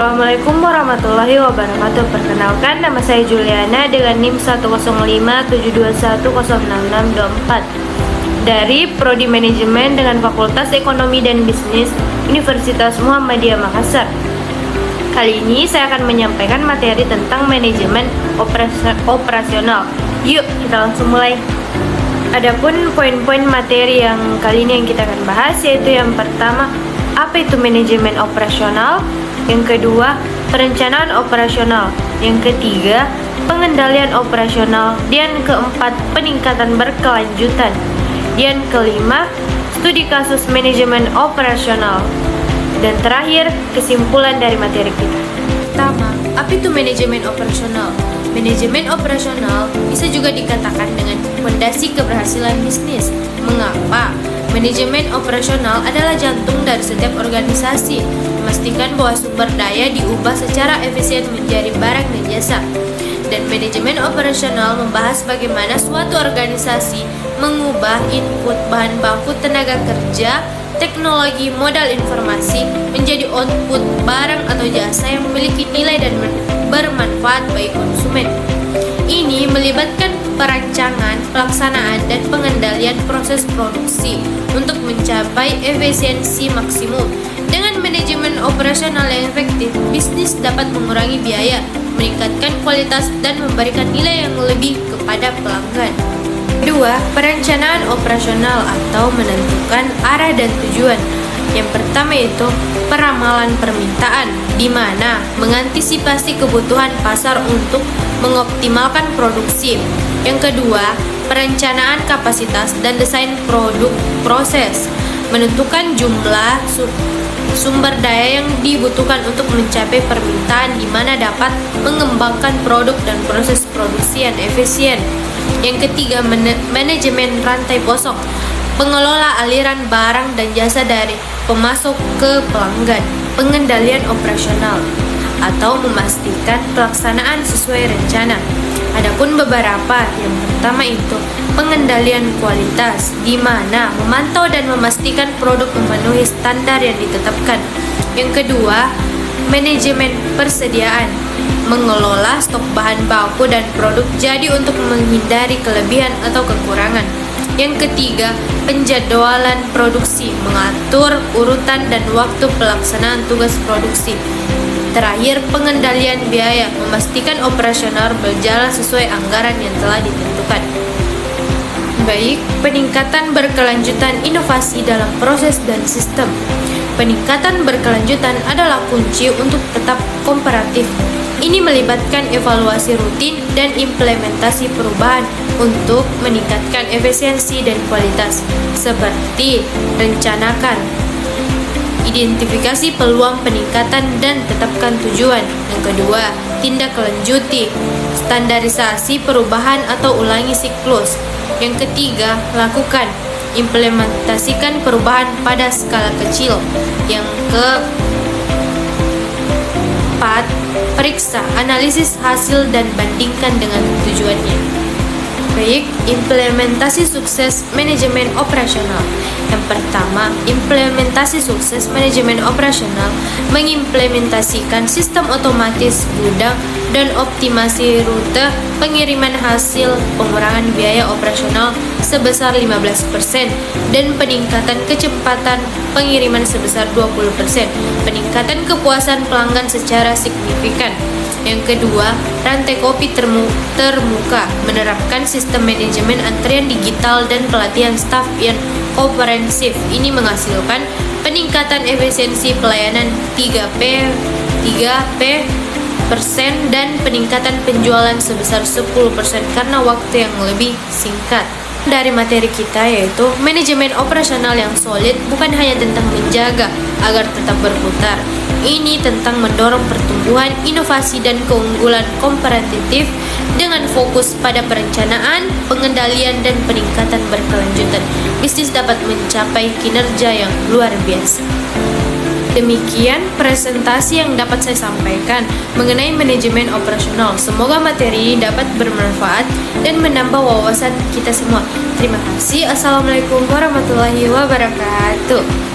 Assalamualaikum warahmatullahi wabarakatuh. Perkenalkan, nama saya Juliana dengan NIM 10572106624 dari Prodi Manajemen dengan Fakultas Ekonomi dan Bisnis Universitas Muhammadiyah Makassar. Kali ini saya akan menyampaikan materi tentang manajemen operasional. Yuk, kita langsung mulai. Adapun poin-poin materi yang kali ini yang kita akan bahas yaitu yang pertama, apa itu manajemen operasional? Yang kedua, perencanaan operasional. Yang ketiga, pengendalian operasional. Dan keempat, peningkatan berkelanjutan. Dan kelima, studi kasus manajemen operasional. Dan terakhir, kesimpulan dari materi kita. Pertama, apa itu manajemen operasional? Manajemen operasional bisa juga dikatakan dengan fondasi keberhasilan bisnis. Mengapa? Manajemen operasional adalah jantung dari setiap organisasi, memastikan bahwa sumber daya diubah secara efisien menjadi barang dan jasa. Dan manajemen operasional membahas bagaimana suatu organisasi mengubah input bahan baku tenaga kerja, teknologi, modal informasi menjadi output barang atau jasa yang memiliki nilai dan bermanfaat bagi konsumen. Ini melibatkan perancangan, pelaksanaan, dan pengendalian proses produksi untuk mencapai efisiensi maksimum. Dengan manajemen operasional yang efektif, bisnis dapat mengurangi biaya, meningkatkan kualitas, dan memberikan nilai yang lebih kepada pelanggan. Kedua, perencanaan operasional atau menentukan arah dan tujuan. Yang pertama itu peramalan permintaan, di mana mengantisipasi kebutuhan pasar untuk mengoptimalkan produksi. Yang kedua, perencanaan kapasitas dan desain produk proses, menentukan jumlah sumber daya yang dibutuhkan untuk mencapai permintaan di mana dapat mengembangkan produk dan proses produksi yang efisien. Yang ketiga, manajemen rantai pasok, pengelola aliran barang dan jasa dari pemasok ke pelanggan. Pengendalian operasional atau memastikan pelaksanaan sesuai rencana. Adapun beberapa, yang pertama itu pengendalian kualitas, di mana memantau dan memastikan produk memenuhi standar yang ditetapkan. Yang kedua, manajemen persediaan, mengelola stok bahan baku dan produk jadi untuk menghindari kelebihan atau kekurangan. Yang ketiga, penjadwalan produksi, mengatur urutan dan waktu pelaksanaan tugas produksi. Terakhir, pengendalian biaya, memastikan operasional berjalan sesuai anggaran yang telah ditentukan. Baik, peningkatan berkelanjutan inovasi dalam proses dan sistem. Peningkatan berkelanjutan adalah kunci untuk tetap komparatif. Ini melibatkan evaluasi rutin dan implementasi perubahan untuk meningkatkan efisiensi dan kualitas, seperti rencanakan, identifikasi peluang peningkatan dan tetapkan tujuan. Yang kedua, tindak lanjuti, standarisasi perubahan atau ulangi siklus. Yang ketiga, lakukan, implementasikan perubahan pada skala kecil. Yang keempat, periksa, analisis hasil dan bandingkan dengan tujuannya. Baik, implementasi sukses manajemen operasional. Yang pertama, implementasi sukses manajemen operasional mengimplementasikan sistem otomatis gudang dan optimasi rute pengiriman hasil, pengurangan biaya operasional sebesar 15% dan peningkatan kecepatan pengiriman sebesar 20%, peningkatan kepuasan pelanggan secara signifikan. Yang kedua, rantai kopi termuka, menerapkan sistem manajemen antrian digital dan pelatihan staf yang komprehensif. Ini menghasilkan peningkatan efisiensi pelayanan 3P persen dan peningkatan penjualan sebesar 10% karena waktu yang lebih singkat. Dari materi kita yaitu manajemen operasional yang solid bukan hanya tentang menjaga agar tetap berputar. Ini tentang mendorong pertumbuhan, inovasi, dan keunggulan kompetitif dengan fokus pada perencanaan, pengendalian, dan peningkatan berkelanjutan. Bisnis dapat mencapai kinerja yang luar biasa. Demikian presentasi yang dapat saya sampaikan mengenai manajemen operasional. Semoga materi ini dapat bermanfaat dan menambah wawasan kita semua. Terima kasih. Assalamualaikum warahmatullahi wabarakatuh.